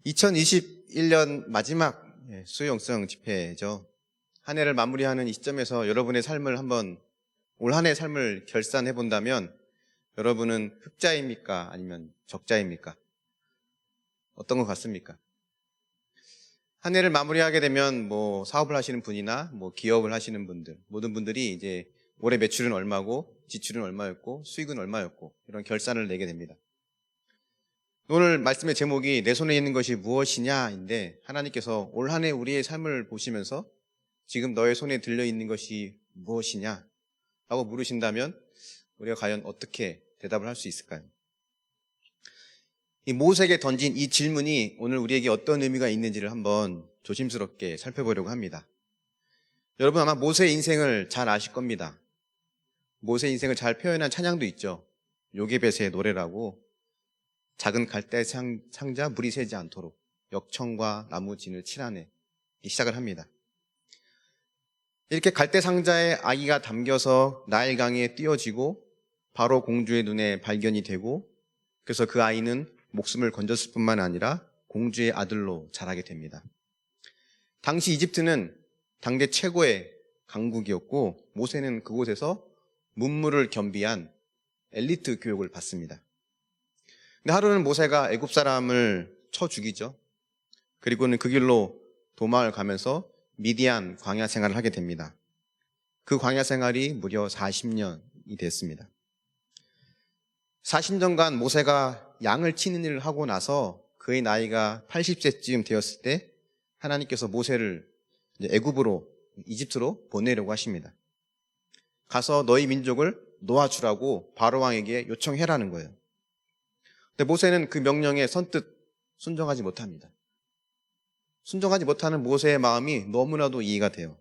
2021년 마지막 수요영성 집회죠. 한 해를 마무리하는 이 시점에서 여러분의 삶을 한번 올 한 해의 삶을 결산해 본다면 여러분은 흑자입니까? 아니면 적자입니까? 어떤 것 같습니까? 한 해를 마무리하게 되면 사업을 하시는 분이나 기업을 하시는 분들, 모든 분들이 이제 올해 매출은 얼마고 지출은 얼마였고 수익은 얼마였고 이런 결산을 내게 됩니다. 오늘 말씀의 제목이 내 손에 있는 것이 무엇이냐인데, 하나님께서 올 한 해 우리의 삶을 보시면서 지금 너의 손에 들려 있는 것이 무엇이냐 라고 물으신다면 우리가 과연 어떻게 대답을 할 수 있을까요? 이 모세에게 던진 이 질문이 오늘 우리에게 어떤 의미가 있는지를 한번 조심스럽게 살펴보려고 합니다. 여러분 아마 모세의 인생을 잘 아실 겁니다. 모세의 인생을 잘 표현한 찬양도 있죠. 요게벳의 노래라고, 작은 갈대 상자 물이 새지 않도록 역청과 나무 진을 칠하네, 시작을 합니다. 이렇게 갈대 상자에 아기가 담겨서 나일강에 띄어지고 바로 공주의 눈에 발견이 되고, 그래서 그 아이는 목숨을 건졌을 뿐만 아니라 공주의 아들로 자라게 됩니다. 당시 이집트는 당대 최고의 강국이었고 모세는 그곳에서 문무를 겸비한 엘리트 교육을 받습니다. 근데 하루는 모세가 애굽 사람을 쳐 죽이죠. 그리고는 그 길로 도망을 가면서 미디안 광야 생활을 하게 됩니다. 그 광야 생활이 무려 40년이 됐습니다. 40년간 모세가 양을 치는 일을 하고 나서 그의 나이가 80세쯤 되었을 때 하나님께서 모세를 애굽으로, 이집트로 보내려고 하십니다. 가서 너희 민족을 놓아주라고 바로왕에게 요청해라는 거예요. 근데 모세는 그 명령에 선뜻 순종하지 못합니다. 순종하지 못하는 모세의 마음이 너무나도 이해가 돼요.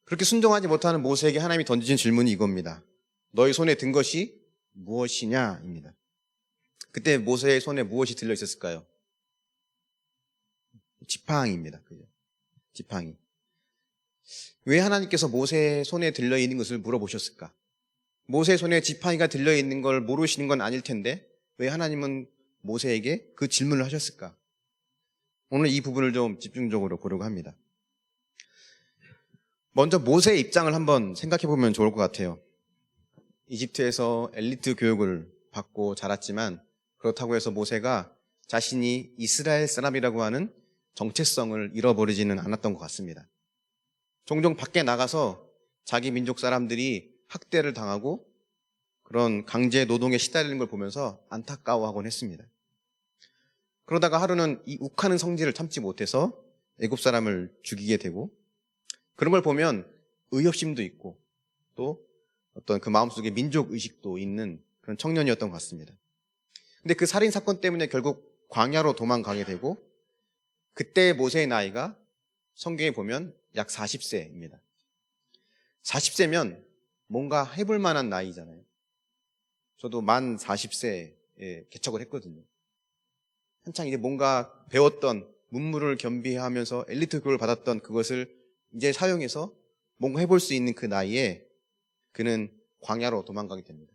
그렇게 순종하지 못하는 모세에게 하나님이 던지신 질문이 이겁니다. 너희 손에 든 것이 무엇이냐입니다. 그때 모세의 손에 무엇이 들려 있었을까요? 지팡이입니다. 그죠? 지팡이. 왜 하나님께서 모세의 손에 들려 있는 것을 물어보셨을까? 모세의 손에 지팡이가 들려 있는 걸 모르시는 건 아닐 텐데 왜 하나님은 모세에게 그 질문을 하셨을까? 오늘 이 부분을 좀 집중적으로 보려고 합니다. 먼저 모세의 입장을 한번 생각해 보면 좋을 것 같아요. 이집트에서 엘리트 교육을 받고 자랐지만 그렇다고 해서 모세가 자신이 이스라엘 사람이라고 하는 정체성을 잃어버리지는 않았던 것 같습니다. 종종 밖에 나가서 자기 민족 사람들이 학대를 당하고 그런 강제 노동에 시달리는 걸 보면서 안타까워하곤 했습니다. 그러다가 하루는 이 욱하는 성질을 참지 못해서 애굽 사람을 죽이게 되고, 그런 걸 보면 의협심도 있고 또 어떤 그 마음속에 민족의식도 있는 그런 청년이었던 것 같습니다. 근데 그 살인사건 때문에 결국 광야로 도망가게 되고, 그때 모세의 나이가 성경에 보면 약 40세입니다. 40세면 뭔가 해볼 만한 나이잖아요. 저도 만 40세에 개척을 했거든요. 한창 이제 뭔가 배웠던, 문무를 겸비하면서 엘리트 교육을 받았던 그것을 이제 사용해서 뭔가 해볼 수 있는 그 나이에 그는 광야로 도망가게 됩니다.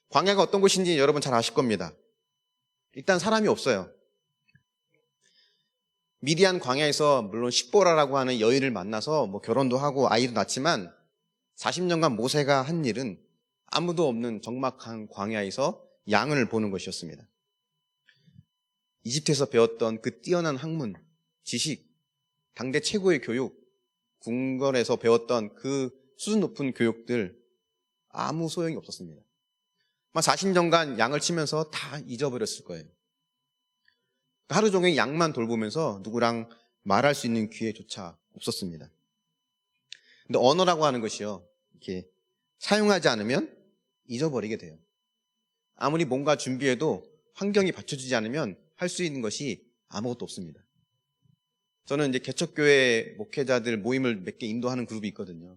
광야가 어떤 곳인지 여러분 잘 아실 겁니다. 일단 사람이 없어요. 미디안 광야에서 물론 십보라라고 하는 여인을 만나서 결혼도 하고 아이도 낳지만 40년간 모세가 한 일은 아무도 없는 적막한 광야에서 양을 보는 것이었습니다. 이집트에서 배웠던 그 뛰어난 학문, 지식, 당대 최고의 교육, 궁궐에서 배웠던 그 수준 높은 교육들 아무 소용이 없었습니다. 40년간 양을 치면서 다 잊어버렸을 거예요. 하루 종일 양만 돌보면서 누구랑 말할 수 있는 기회조차 없었습니다. 근데 언어라고 하는 것이요, 이렇게 사용하지 않으면 잊어버리게 돼요. 아무리 뭔가 준비해도 환경이 받쳐주지 않으면 할 수 있는 것이 아무것도 없습니다. 저는 이제 개척교회 목회자들 모임을 몇 개 인도하는 그룹이 있거든요.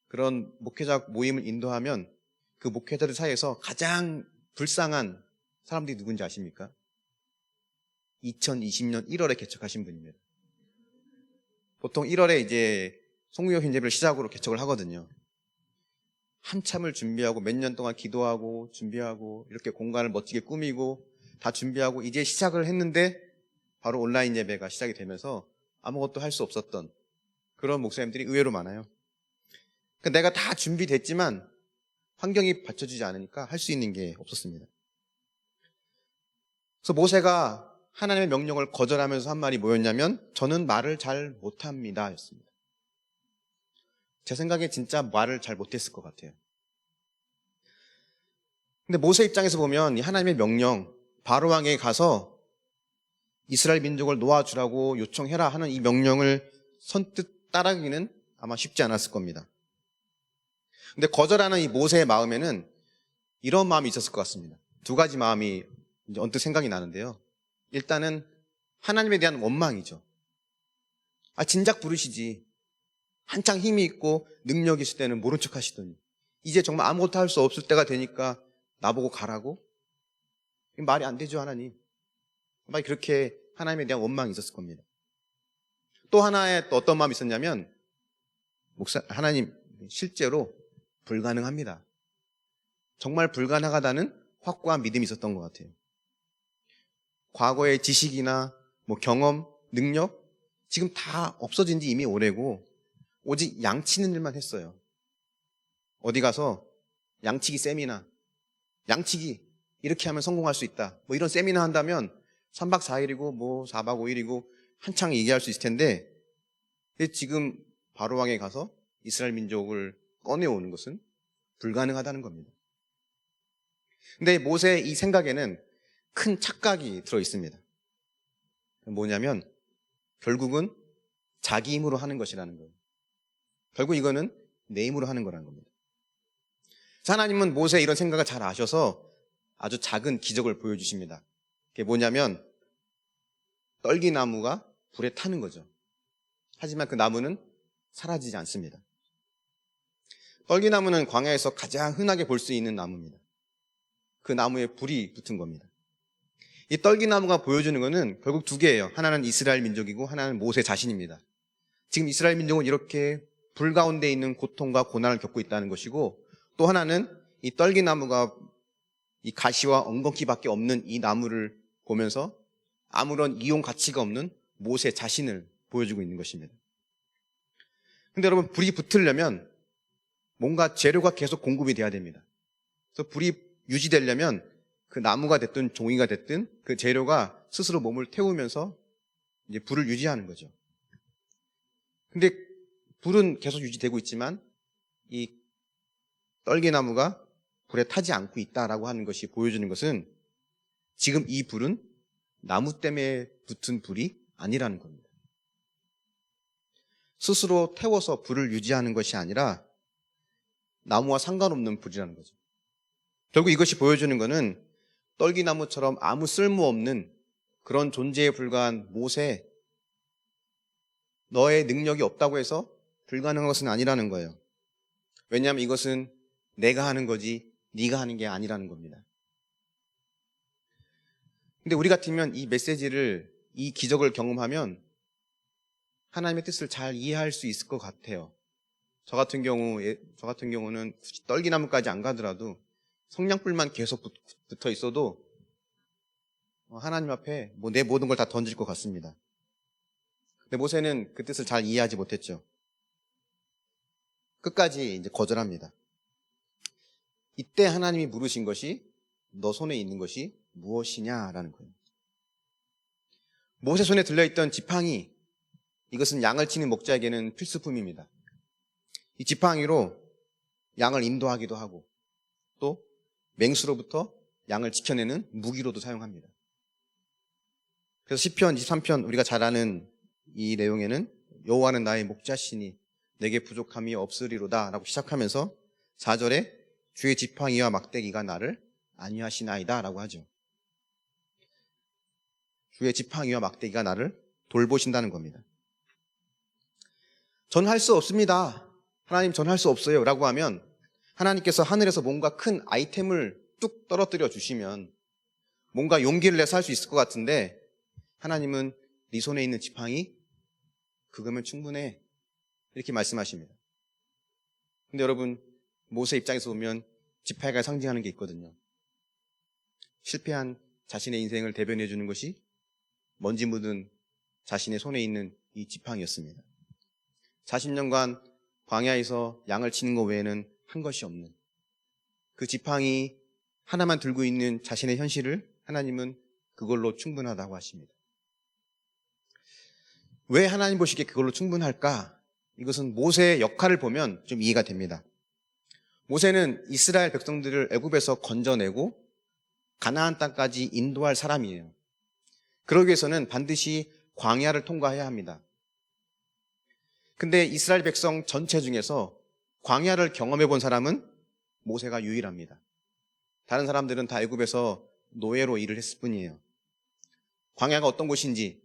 그런 목회자 모임을 인도하면 그 목회자들 사이에서 가장 불쌍한 사람들이 누군지 아십니까? 2020년 1월에 개척하신 분입니다. 보통 1월에 이제 송유효 힘제비를 시작으로 개척을 하거든요. 한참을 준비하고 몇 년 동안 기도하고 준비하고 이렇게 공간을 멋지게 꾸미고 다 준비하고 이제 시작을 했는데 바로 온라인 예배가 시작이 되면서 아무것도 할 수 없었던 그런 목사님들이 의외로 많아요. 그러니까 내가 다 준비됐지만 환경이 받쳐주지 않으니까 할 수 있는 게 없었습니다. 그래서 모세가 하나님의 명령을 거절하면서 한 말이 뭐였냐면 저는 말을 잘 못합니다 였습니다. 제 생각에 진짜 말을 잘 못했을 것 같아요. 근데 모세 입장에서 보면 이 하나님의 명령, 바로왕에게 가서 이스라엘 민족을 놓아주라고 요청해라 하는 이 명령을 선뜻 따르기는 아마 쉽지 않았을 겁니다. 근데 거절하는 이 모세의 마음에는 이런 마음이 있었을 것 같습니다. 두 가지 마음이 이제 언뜻 생각이 나는데요. 일단은 하나님에 대한 원망이죠. 진작 부르시지. 한창 힘이 있고 능력이 있을 때는 모른 척 하시더니 이제 정말 아무것도 할 수 없을 때가 되니까 나보고 가라고? 말이 안 되죠, 하나님. 아마 그렇게 하나님에 대한 원망이 있었을 겁니다. 또 하나의 또 어떤 마음이 있었냐면 하나님 실제로 불가능합니다. 정말 불가능하다는 확고한 믿음이 있었던 것 같아요. 과거의 지식이나 경험, 능력 지금 다 없어진 지 이미 오래고 오직 양치는 일만 했어요. 어디 가서 양치기 세미나, 양치기 이렇게 하면 성공할 수 있다. 이런 세미나 한다면 3박 4일이고 4박 5일이고 한창 얘기할 수 있을 텐데 지금 바로왕에 가서 이스라엘 민족을 꺼내오는 것은 불가능하다는 겁니다. 근데 모세의 이 생각에는 큰 착각이 들어 있습니다. 뭐냐면 결국은 자기 힘으로 하는 것이라는 거예요. 결국 이거는 내 힘으로 하는 거라는 겁니다. 하나님은 모세의 이런 생각을 잘 아셔서 아주 작은 기적을 보여주십니다. 그게 뭐냐면 떨기나무가 불에 타는 거죠. 하지만 그 나무는 사라지지 않습니다. 떨기나무는 광야에서 가장 흔하게 볼 수 있는 나무입니다. 그 나무에 불이 붙은 겁니다. 이 떨기나무가 보여주는 것은 결국 두 개예요. 하나는 이스라엘 민족이고 하나는 모세 자신입니다. 지금 이스라엘 민족은 이렇게 불 가운데 있는 고통과 고난을 겪고 있다는 것이고 또 하나는 이 떨기나무가 이 가시와 엉겅퀴밖에 없는 이 나무를 보면서 아무런 이용 가치가 없는 모세 자신을 보여주고 있는 것입니다. 근데 여러분 불이 붙으려면 뭔가 재료가 계속 공급이 돼야 됩니다. 그래서 불이 유지되려면 그 나무가 됐든 종이가 됐든 그 재료가 스스로 몸을 태우면서 이제 불을 유지하는 거죠. 근데 불은 계속 유지되고 있지만 이 떨기나무가 불에 타지 않고 있다라고 하는 것이 보여주는 것은 지금 이 불은 나무 때문에 붙은 불이 아니라는 겁니다. 스스로 태워서 불을 유지하는 것이 아니라 나무와 상관없는 불이라는 거죠. 결국 이것이 보여주는 것은 떨기나무처럼 아무 쓸모없는 그런 존재에 불과한 모세, 너의 능력이 없다고 해서 불가능한 것은 아니라는 거예요. 왜냐하면 이것은 내가 하는 거지 네가 하는 게 아니라는 겁니다. 근데 우리 같으면 이 메시지를, 이 기적을 경험하면 하나님의 뜻을 잘 이해할 수 있을 것 같아요. 저 같은 경우는 굳이 떨기나무까지 안 가더라도 성냥불만 계속 붙어 있어도 하나님 앞에 내 모든 걸 다 던질 것 같습니다. 근데 모세는 그 뜻을 잘 이해하지 못했죠. 끝까지 이제 거절합니다. 이때 하나님이 물으신 것이 너 손에 있는 것이 무엇이냐라는 거예요. 모세 손에 들려있던 지팡이, 이것은 양을 치는 목자에게는 필수품입니다. 이 지팡이로 양을 인도하기도 하고 또 맹수로부터 양을 지켜내는 무기로도 사용합니다. 그래서 시편 23편 우리가 잘 아는 이 내용에는 여호와는 나의 목자시니 내게 부족함이 없으리로다 라고 시작하면서 4절에 주의 지팡이와 막대기가 나를 안위하시나이다 라고 하죠. 주의 지팡이와 막대기가 나를 돌보신다는 겁니다. 전 할 수 없습니다. 하나님 전 할 수 없어요 라고 하면 하나님께서 하늘에서 뭔가 큰 아이템을 뚝 떨어뜨려 주시면 뭔가 용기를 내서 할 수 있을 것 같은데 하나님은 네 손에 있는 지팡이 그거면 충분해 이렇게 말씀하십니다. 근데 여러분 모세 입장에서 보면 지팡이가 상징하는 게 있거든요. 실패한 자신의 인생을 대변해 주는 것이 먼지 묻은 자신의 손에 있는 이 지팡이였습니다. 40년간 광야에서 양을 치는 것 외에는 한 것이 없는 그 지팡이 하나만 들고 있는 자신의 현실을 하나님은 그걸로 충분하다고 하십니다. 왜 하나님 보시기에 그걸로 충분할까? 이것은 모세의 역할을 보면 좀 이해가 됩니다. 모세는 이스라엘 백성들을 애굽에서 건져내고 가나안 땅까지 인도할 사람이에요. 그러기 위해서는 반드시 광야를 통과해야 합니다. 근데 이스라엘 백성 전체 중에서 광야를 경험해 본 사람은 모세가 유일합니다. 다른 사람들은 다 애굽에서 노예로 일을 했을 뿐이에요. 광야가 어떤 곳인지,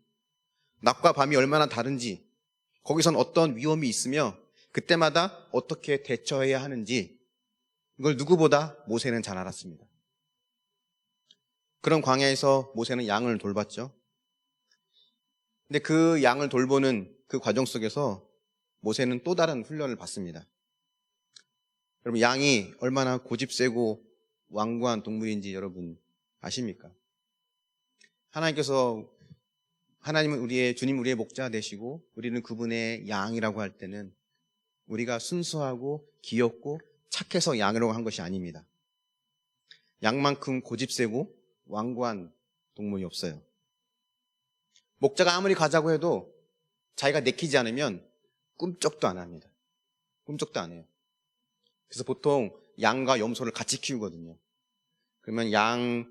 낮과 밤이 얼마나 다른지, 거기선 어떤 위험이 있으며 그때마다 어떻게 대처해야 하는지 이걸 누구보다 모세는 잘 알았습니다. 그런 광야에서 모세는 양을 돌봤죠. 근데 그 양을 돌보는 그 과정 속에서 모세는 또 다른 훈련을 받습니다. 여러분, 양이 얼마나 고집세고 완고한 동물인지 여러분 아십니까? 하나님은 주님 우리의 목자 되시고 우리는 그분의 양이라고 할 때는 우리가 순수하고 귀엽고 착해서 양이라고 한 것이 아닙니다. 양만큼 고집세고 완고한 동물이 없어요. 목자가 아무리 가자고 해도 자기가 내키지 않으면 꿈쩍도 안 합니다. 꿈쩍도 안 해요. 그래서 보통 양과 염소를 같이 키우거든요. 그러면 양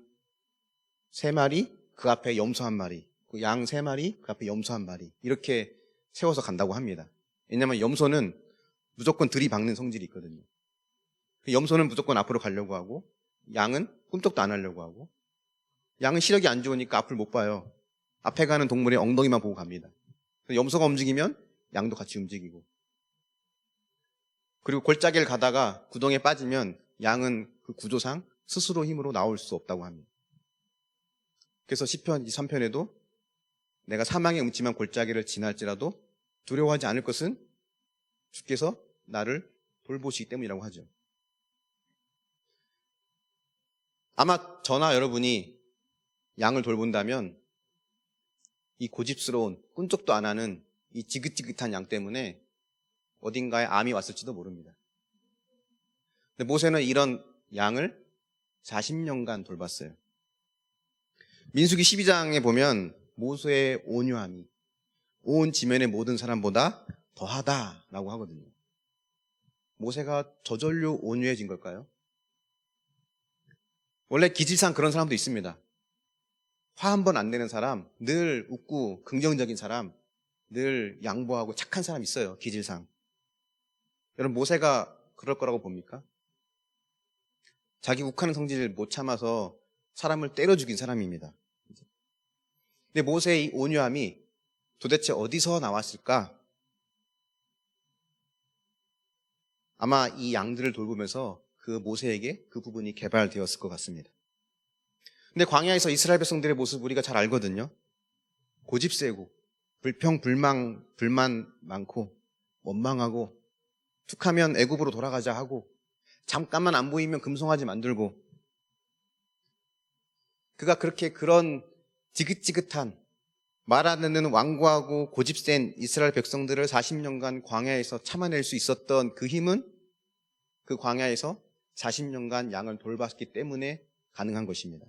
3마리, 그 앞에 염소 1마리, 그 양 3마리, 그 앞에 염소 1마리 이렇게 세워서 간다고 합니다. 왜냐하면 염소는 무조건 들이박는 성질이 있거든요. 염소는 무조건 앞으로 가려고 하고 양은 꿈쩍도 안 하려고 하고 양은 시력이 안 좋으니까 앞을 못 봐요. 앞에 가는 동물의 엉덩이만 보고 갑니다. 염소가 움직이면 양도 같이 움직이고 그리고 골짜기를 가다가 구덩이에 빠지면 양은 그 구조상 스스로 힘으로 나올 수 없다고 합니다. 그래서 시편 23편에도 내가 사망의 음침한 골짜기를 지날지라도 두려워하지 않을 것은 주께서 나를 돌보시기 때문이라고 하죠. 아마 저나 여러분이 양을 돌본다면 이 고집스러운 꿈쩍도 안 하는 이 지긋지긋한 양 때문에 어딘가에 암이 왔을지도 모릅니다. 근데 모세는 이런 양을 40년간 돌봤어요. 민수기 12장에 보면 모세의 온유함이 온 지면의 모든 사람보다 더하다라고 하거든요. 모세가 저절로 온유해진 걸까요? 원래 기질상 그런 사람도 있습니다. 화 한 번 안 내는 사람, 늘 웃고 긍정적인 사람, 늘 양보하고 착한 사람 있어요, 기질상. 여러분, 모세가 그럴 거라고 봅니까? 자기 욱하는 성질을 못 참아서 사람을 때려 죽인 사람입니다. 근데 모세의 이 온유함이 도대체 어디서 나왔을까? 아마 이 양들을 돌보면서 그 모세에게 그 부분이 개발되었을 것 같습니다. 근데 광야에서 이스라엘 백성들의 모습 우리가 잘 알거든요. 고집세고 불만 많고 원망하고 툭하면 애굽으로 돌아가자 하고 잠깐만 안 보이면 금송아지 만들고 그가 그렇게 그런 지긋지긋한 말 안 듣는 완고하고 고집센 이스라엘 백성들을 40년간 광야에서 참아낼 수 있었던 그 힘은 그 광야에서 40년간 양을 돌봤기 때문에 가능한 것입니다.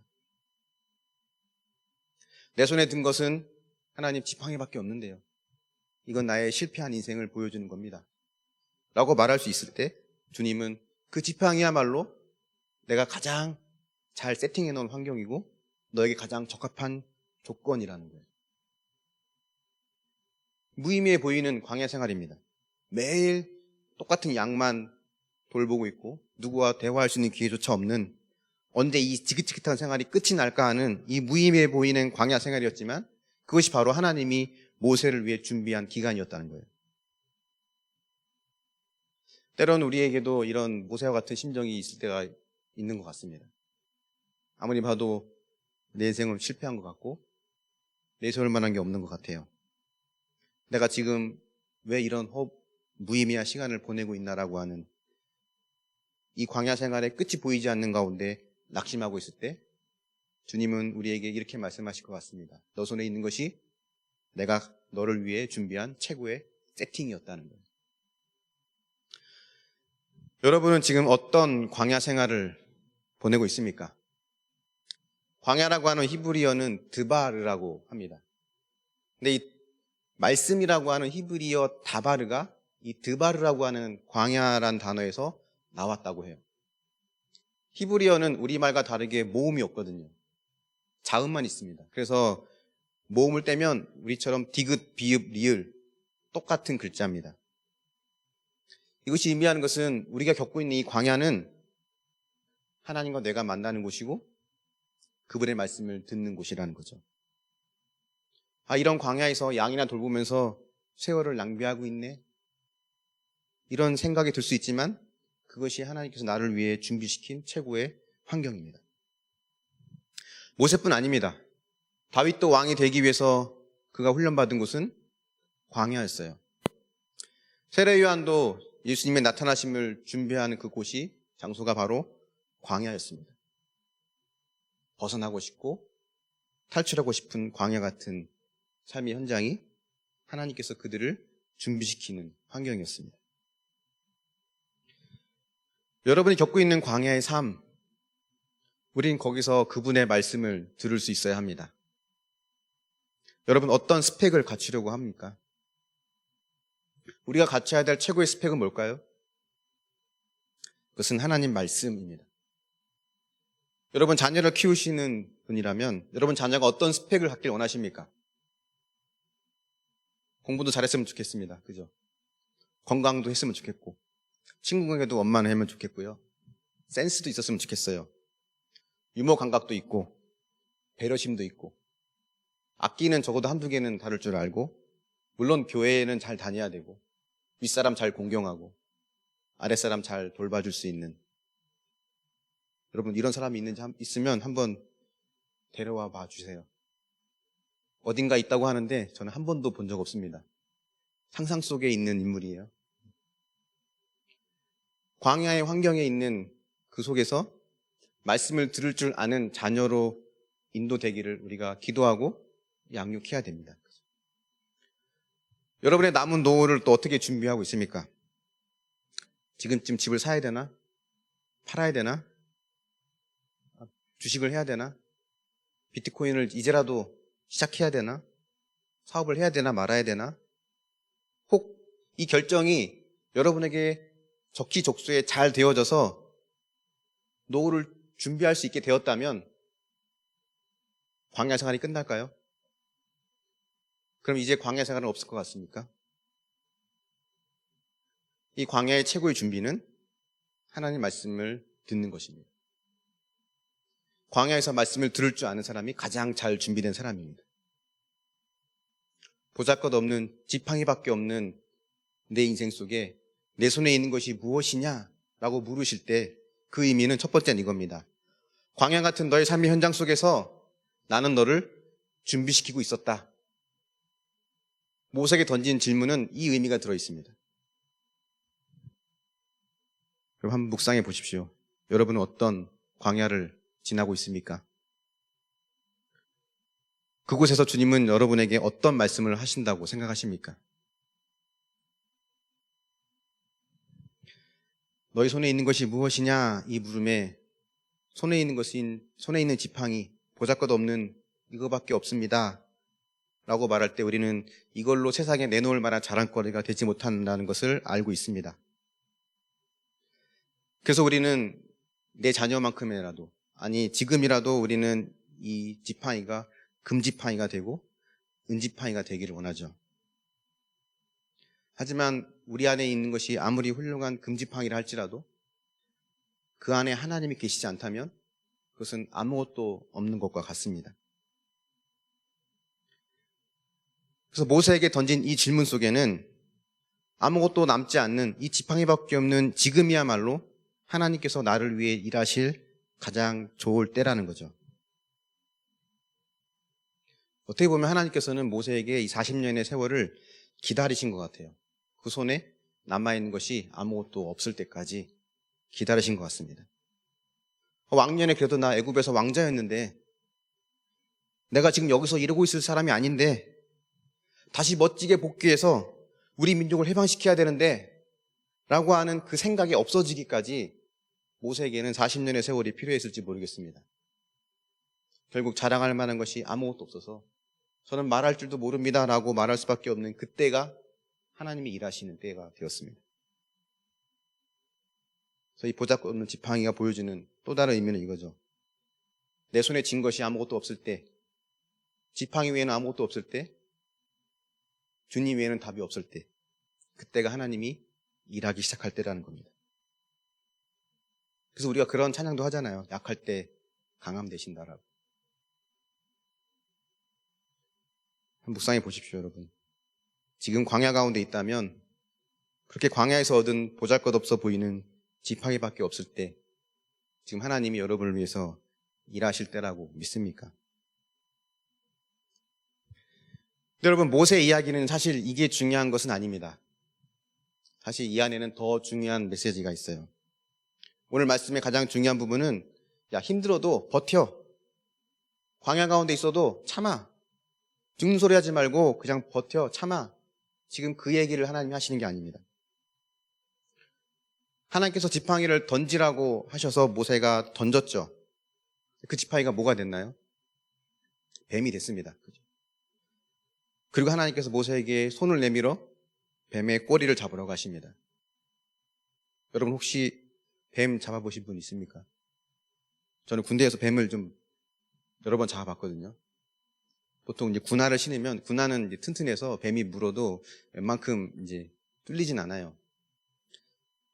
내 손에 든 것은 하나님 지팡이밖에 없는데요. 이건 나의 실패한 인생을 보여주는 겁니다. 라고 말할 수 있을 때 주님은 그 지팡이야말로 내가 가장 잘 세팅해 놓은 환경이고 너에게 가장 적합한 조건이라는 거예요. 무의미해 보이는 광야 생활입니다. 매일 똑같은 양만 돌보고 있고 누구와 대화할 수 있는 기회조차 없는 언제 이 지긋지긋한 생활이 끝이 날까 하는 이 무의미해 보이는 광야 생활이었지만 그것이 바로 하나님이 모세를 위해 준비한 기간이었다는 거예요. 때론 우리에게도 이런 모세와 같은 심정이 있을 때가 있는 것 같습니다. 아무리 봐도 내 인생은 실패한 것 같고 내세울 만한 게 없는 것 같아요. 내가 지금 왜 이런 무의미한 시간을 보내고 있나라고 하는 이 광야 생활의 끝이 보이지 않는 가운데 낙심하고 있을 때 주님은 우리에게 이렇게 말씀하실 것 같습니다. 너 손에 있는 것이 내가 너를 위해 준비한 최고의 세팅이었다는 거예요. 여러분은 지금 어떤 광야 생활을 보내고 있습니까? 광야라고 하는 히브리어는 드바르라고 합니다. 근데 이 말씀이라고 하는 히브리어 다바르가 이 드바르라고 하는 광야란 단어에서 나왔다고 해요. 히브리어는 우리말과 다르게 모음이 없거든요. 자음만 있습니다. 그래서 모음을 떼면 우리처럼 디귿, 비읍, 리을 똑같은 글자입니다. 이것이 의미하는 것은 우리가 겪고 있는 이 광야는 하나님과 내가 만나는 곳이고 그분의 말씀을 듣는 곳이라는 거죠. 이런 광야에서 양이나 돌보면서 세월을 낭비하고 있네. 이런 생각이 들 수 있지만 그것이 하나님께서 나를 위해 준비시킨 최고의 환경입니다. 모세뿐 아닙니다. 다윗도 왕이 되기 위해서 그가 훈련받은 곳은 광야였어요. 세례 요한도 예수님의 나타나심을 준비하는 그곳이 장소가 바로 광야였습니다. 벗어나고 싶고 탈출하고 싶은 광야 같은 삶의 현장이 하나님께서 그들을 준비시키는 환경이었습니다. 여러분이 겪고 있는 광야의 삶, 우린 거기서 그분의 말씀을 들을 수 있어야 합니다. 여러분 어떤 스펙을 갖추려고 합니까? 우리가 갖춰야 될 최고의 스펙은 뭘까요? 그것은 하나님 말씀입니다. 여러분 자녀를 키우시는 분이라면 여러분 자녀가 어떤 스펙을 갖길 원하십니까? 공부도 잘했으면 좋겠습니다. 그죠? 건강도 했으면 좋겠고 친구관계도 원만하면 좋겠고요. 센스도 있었으면 좋겠어요. 유머 감각도 있고 배려심도 있고 악기는 적어도 한두 개는 다룰 줄 알고 물론 교회에는 잘 다녀야 되고 윗사람 잘 공경하고 아랫사람 잘 돌봐줄 수 있는 여러분 이런 사람이 있으면 한번 데려와 봐주세요. 어딘가 있다고 하는데 저는 한 번도 본 적 없습니다. 상상 속에 있는 인물이에요. 광야의 환경에 있는 그 속에서 말씀을 들을 줄 아는 자녀로 인도되기를 우리가 기도하고 양육해야 됩니다. 여러분의 남은 노후를 또 어떻게 준비하고 있습니까? 지금쯤 집을 사야 되나? 팔아야 되나? 주식을 해야 되나? 비트코인을 이제라도 시작해야 되나? 사업을 해야 되나 말아야 되나? 혹 이 결정이 여러분에게 적기적소에 잘 되어져서 노후를 준비할 수 있게 되었다면 광야 생활이 끝날까요? 그럼 이제 광야 생활은 없을 것 같습니까? 이 광야의 최고의 준비는 하나님 말씀을 듣는 것입니다. 광야에서 말씀을 들을 줄 아는 사람이 가장 잘 준비된 사람입니다. 보잘것없는 지팡이밖에 없는 내 인생 속에 내 손에 있는 것이 무엇이냐? 라고 물으실 때 그 의미는 첫 번째는 이겁니다. 광야 같은 너의 삶의 현장 속에서 나는 너를 준비시키고 있었다. 모세에게 던진 질문은 이 의미가 들어있습니다. 그럼 한번 묵상해 보십시오. 여러분은 어떤 광야를 지나고 있습니까? 그곳에서 주님은 여러분에게 어떤 말씀을 하신다고 생각하십니까? 너희 손에 있는 것이 무엇이냐? 이 물음에 손에 있는 지팡이, 보잘것없는 이거밖에 없습니다. 라고 말할 때 우리는 이걸로 세상에 내놓을 만한 자랑거리가 되지 못한다는 것을 알고 있습니다. 그래서 우리는 내 자녀만큼이라도, 아니 지금이라도 우리는 이 지팡이가 금지팡이가 되고 은지팡이가 되기를 원하죠. 하지만 우리 안에 있는 것이 아무리 훌륭한 금지팡이라 할지라도 그 안에 하나님이 계시지 않다면 그것은 아무것도 없는 것과 같습니다. 그래서 모세에게 던진 이 질문 속에는 아무것도 남지 않는 이 지팡이밖에 없는 지금이야말로 하나님께서 나를 위해 일하실 가장 좋을 때라는 거죠. 어떻게 보면 하나님께서는 모세에게 이 40년의 세월을 기다리신 것 같아요. 그 손에 남아있는 것이 아무것도 없을 때까지 기다리신 것 같습니다. 왕년에 그래도 나 애굽에서 왕자였는데 내가 지금 여기서 이러고 있을 사람이 아닌데 다시 멋지게 복귀해서 우리 민족을 해방시켜야 되는데 라고 하는 그 생각이 없어지기까지 모세에게는 40년의 세월이 필요했을지 모르겠습니다. 결국 자랑할 만한 것이 아무것도 없어서 저는 말할 줄도 모릅니다 라고 말할 수밖에 없는 그때가 하나님이 일하시는 때가 되었습니다. 그래서 이 보잘것없는 지팡이가 보여주는 또 다른 의미는 이거죠. 내 손에 쥔 것이 아무것도 없을 때, 지팡이 외에는 아무것도 없을 때, 주님 외에는 답이 없을 때, 그때가 하나님이 일하기 시작할 때라는 겁니다. 그래서 우리가 그런 찬양도 하잖아요. 약할 때 강함 되신다라고. 한번 묵상해 보십시오, 여러분. 지금 광야 가운데 있다면 그렇게 광야에서 얻은 보잘것없어 보이는 지팡이밖에 없을 때 지금 하나님이 여러분을 위해서 일하실 때라고 믿습니까? 여러분, 모세 이야기는 사실 이게 중요한 것은 아닙니다. 사실 이 안에는 더 중요한 메시지가 있어요. 오늘 말씀의 가장 중요한 부분은 야, 힘들어도 버텨. 광야 가운데 있어도 참아. 죽는 소리 하지 말고 그냥 버텨, 참아. 지금 그 얘기를 하나님이 하시는 게 아닙니다. 하나님께서 지팡이를 던지라고 하셔서 모세가 던졌죠. 그 지팡이가 뭐가 됐나요? 뱀이 됐습니다. 그리고 하나님께서 모세에게 손을 내밀어 뱀의 꼬리를 잡으라고 하십니다. 여러분 혹시 뱀 잡아보신 분 있습니까? 저는 군대에서 뱀을 좀 여러 번 잡아봤거든요. 보통 이제 군화를 신으면 군화는 이제 튼튼해서 뱀이 물어도 웬만큼 이제 뚫리진 않아요.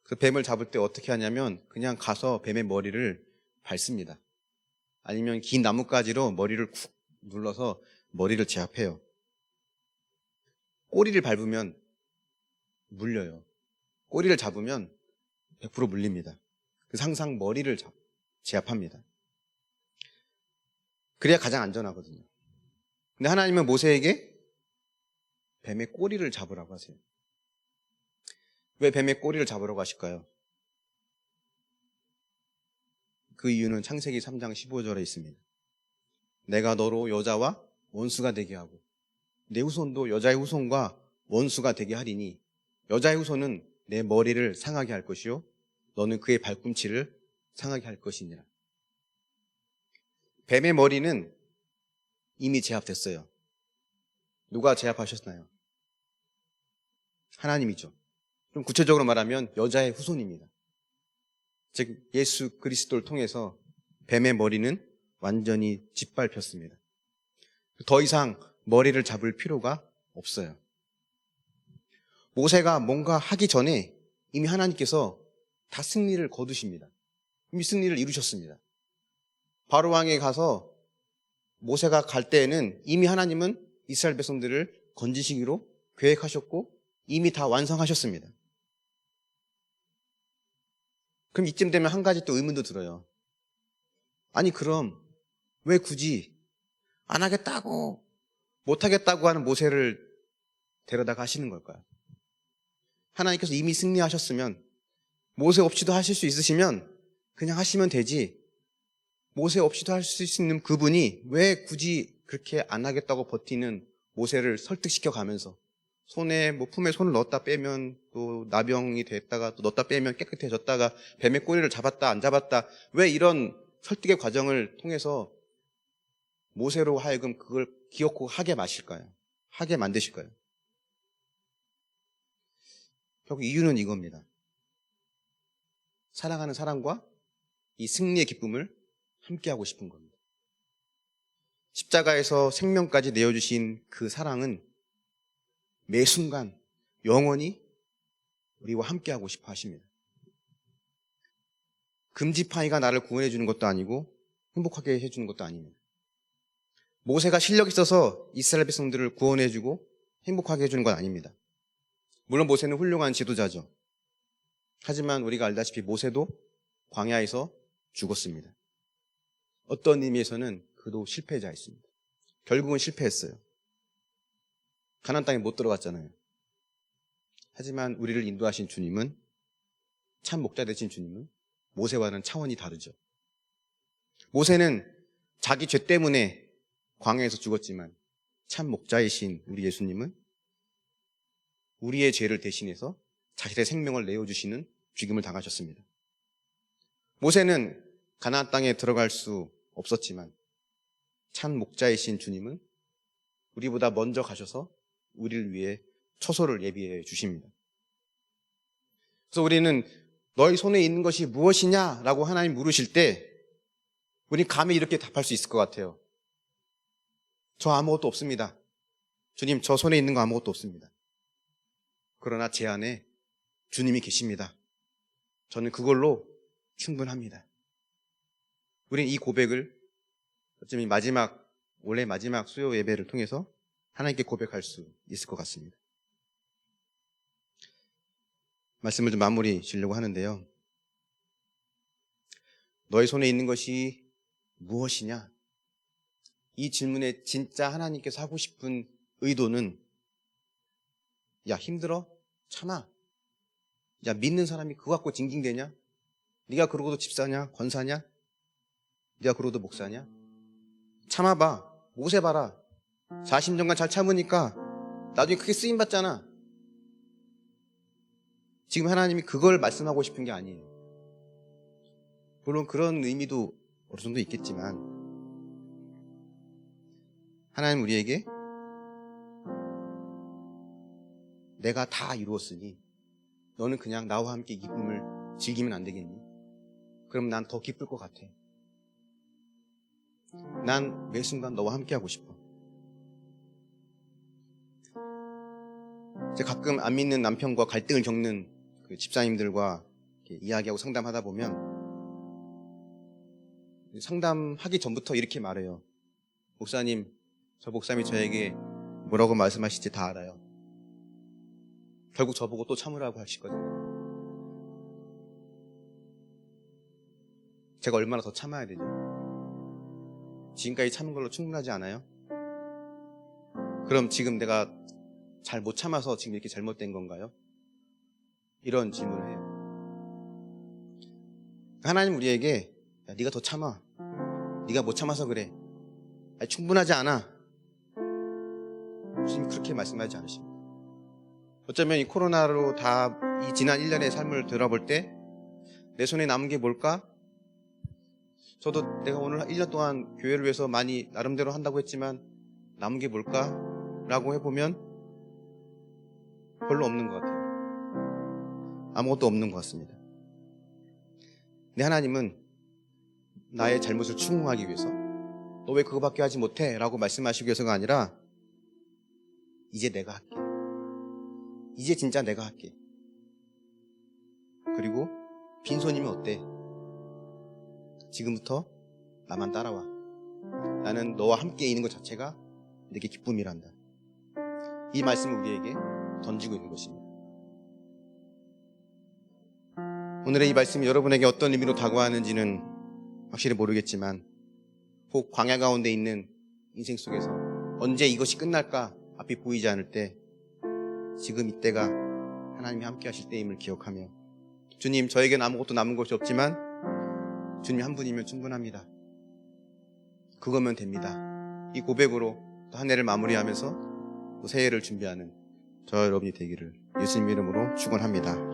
그 뱀을 잡을 때 어떻게 하냐면 그냥 가서 뱀의 머리를 밟습니다. 아니면 긴 나뭇가지로 머리를 쿡 눌러서 머리를 제압해요. 꼬리를 밟으면 물려요. 꼬리를 잡으면 100% 물립니다. 그래서 항상 머리를 제압합니다. 그래야 가장 안전하거든요. 근데 하나님은 모세에게 뱀의 꼬리를 잡으라고 하세요. 왜 뱀의 꼬리를 잡으라고 하실까요? 그 이유는 창세기 3장 15절에 있습니다. 내가 너로 여자와 원수가 되게 하고 내 후손도 여자의 후손과 원수가 되게 하리니 여자의 후손은 내 머리를 상하게 할 것이요 너는 그의 발꿈치를 상하게 할 것이니라. 뱀의 머리는 이미 제압됐어요. 누가 제압하셨나요? 하나님이죠. 좀 구체적으로 말하면 여자의 후손입니다. 즉 예수 그리스도를 통해서 뱀의 머리는 완전히 짓밟혔습니다. 더 이상 머리를 잡을 필요가 없어요. 모세가 뭔가 하기 전에 이미 하나님께서 다 승리를 거두십니다. 이미 승리를 이루셨습니다. 바로 왕에 가서 모세가 갈 때에는 이미 하나님은 이스라엘 백성들을 건지시기로 계획하셨고 이미 다 완성하셨습니다. 그럼 이쯤 되면 한 가지 또 의문도 들어요. 아니 그럼 왜 굳이 안 하겠다고 못하겠다고 하는 모세를 데려다가 하시는 걸까요? 하나님께서 이미 승리하셨으면 모세 없이도 하실 수 있으시면 그냥 하시면 되지 모세 없이도 할 수 있는 그분이 왜 굳이 그렇게 안 하겠다고 버티는 모세를 설득시켜 가면서 손에 품에 손을 넣었다 빼면 또 나병이 됐다가 또 넣었다 빼면 깨끗해졌다가 뱀의 꼬리를 잡았다 안 잡았다 왜 이런 설득의 과정을 통해서 모세로 하여금 그걸 기어코 하게 마실까요? 하게 만드실까요? 결국 이유는 이겁니다. 사랑하는 사람과 이 승리의 기쁨을 함께하고 싶은 겁니다. 십자가에서 생명까지 내어주신 그 사랑은 매 순간 영원히 우리와 함께하고 싶어 하십니다. 금지팡이가 나를 구원해 주는 것도 아니고 행복하게 해주는 것도 아닙니다. 모세가 실력 있어서 이스라엘 백성들을 구원해 주고 행복하게 해주는 건 아닙니다. 물론 모세는 훌륭한 지도자죠. 하지만 우리가 알다시피 모세도 광야에서 죽었습니다. 어떤 의미에서는 그도 실패자였습니다. 결국은 실패했어요. 가나안 땅에 못 들어갔잖아요. 하지만 우리를 인도하신 주님은 참 목자 되신 주님은 모세와는 차원이 다르죠. 모세는 자기 죄 때문에 광야에서 죽었지만 참 목자이신 우리 예수님은 우리의 죄를 대신해서 자신의 생명을 내어주시는 죽임을 당하셨습니다. 모세는 가나안 땅에 들어갈 수 없었지만 참 목자이신 주님은 우리보다 먼저 가셔서 우리를 위해 처소를 예비해 주십니다. 그래서 우리는 너희 손에 있는 것이 무엇이냐라고 하나님 물으실 때 우리 감히 이렇게 답할 수 있을 것 같아요. 저 아무것도 없습니다. 주님, 저 손에 있는 거 아무것도 없습니다. 그러나 제 안에 주님이 계십니다. 저는 그걸로 충분합니다. 우린 이 고백을 어쩌면 올해 마지막 수요 예배를 통해서 하나님께 고백할 수 있을 것 같습니다. 말씀을 좀 마무리 지으려고 하는데요. 너의 손에 있는 것이 무엇이냐? 이 질문에 진짜 하나님께서 하고 싶은 의도는 야, 힘들어? 참아. 야, 믿는 사람이 그거 갖고 징징대냐? 네가 그러고도 집사냐? 권사냐? 네가 그러고도 목사냐? 참아봐. 모세 봐라. 40년간 잘 참으니까 나중에 크게 쓰임받잖아. 지금 하나님이 그걸 말씀하고 싶은 게 아니에요. 물론 그런 의미도 어느 정도 있겠지만 하나님 우리에게 내가 다 이루었으니 너는 그냥 나와 함께 기쁨을 즐기면 안 되겠니? 그럼 난 더 기쁠 것 같아. 난 매 순간 너와 함께 하고 싶어. 제가 가끔 안 믿는 남편과 갈등을 겪는 그 집사님들과 이야기하고 상담하다 보면 상담하기 전부터 이렇게 말해요. 목사님, 저 목사님이 저에게 뭐라고 말씀하실지 다 알아요. 결국 저보고 또 참으라고 하시거든요. 제가 얼마나 더 참아야 되죠? 지금까지 참은 걸로 충분하지 않아요? 그럼 지금 내가 잘 못 참아서 지금 이렇게 잘못된 건가요? 이런 질문을 해요. 하나님 우리에게 야, 네가 더 참아. 네가 못 참아서 그래. 아니, 충분하지 않아. 주님 그렇게 말씀하지 않으십니다. 어쩌면 이 코로나로 다 이 지난 1년의 삶을 돌아볼 때 내 손에 남은 게 뭘까? 저도 내가 오늘 1년 동안 교회를 위해서 많이 나름대로 한다고 했지만 남은 게 뭘까? 라고 해보면 별로 없는 것 같아요. 아무것도 없는 것 같습니다. 근데 하나님은 나의 잘못을 충응하기 위해서 너 왜 그거밖에 하지 못해? 라고 말씀하시기 위해서가 아니라 이제 내가 할게. 이제 진짜 내가 할게. 그리고 빈손이면 어때? 지금부터 나만 따라와. 나는 너와 함께 있는 것 자체가 내게 기쁨이란다. 이 말씀을 우리에게 던지고 있는 것입니다. 오늘의 이 말씀이 여러분에게 어떤 의미로 다가왔는지는 확실히 모르겠지만 혹 광야 가운데 있는 인생 속에서 언제 이것이 끝날까 앞이 보이지 않을 때 지금 이때가 하나님이 함께 하실 때임을 기억하며 주님, 저에겐 아무것도 남은 것이 없지만 주님 한 분이면 충분합니다. 그거면 됩니다. 이 고백으로 또 한 해를 마무리하면서 또 새해를 준비하는 저 여러분이 되기를 예수님 이름으로 축원합니다.